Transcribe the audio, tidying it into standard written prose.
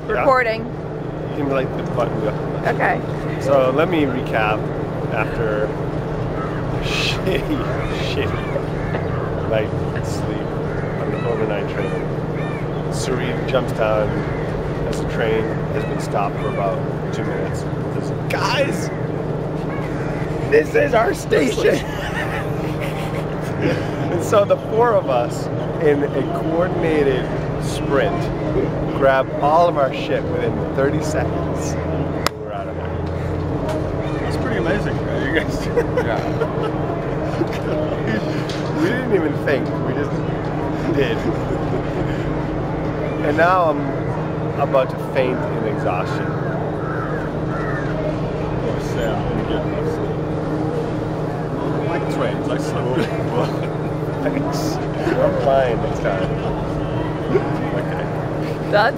Recording. You can like the button go. Okay. So let me recap after a shitty night sleep on the overnight train. Suri jumps down as the train has been stopped for about 2 minutes. Says, guys, this is our station. And so the four of us, in a coordinated sprint, grab all of our shit within 30 seconds. We're out of there. That's pretty amazing. You guys. Yeah. We didn't even think. We just did. And now I'm about to faint in exhaustion. Oh, Sam, I'm getting this. I like trains. I sleep. Thanks. I'm flying next time. Okay. Done?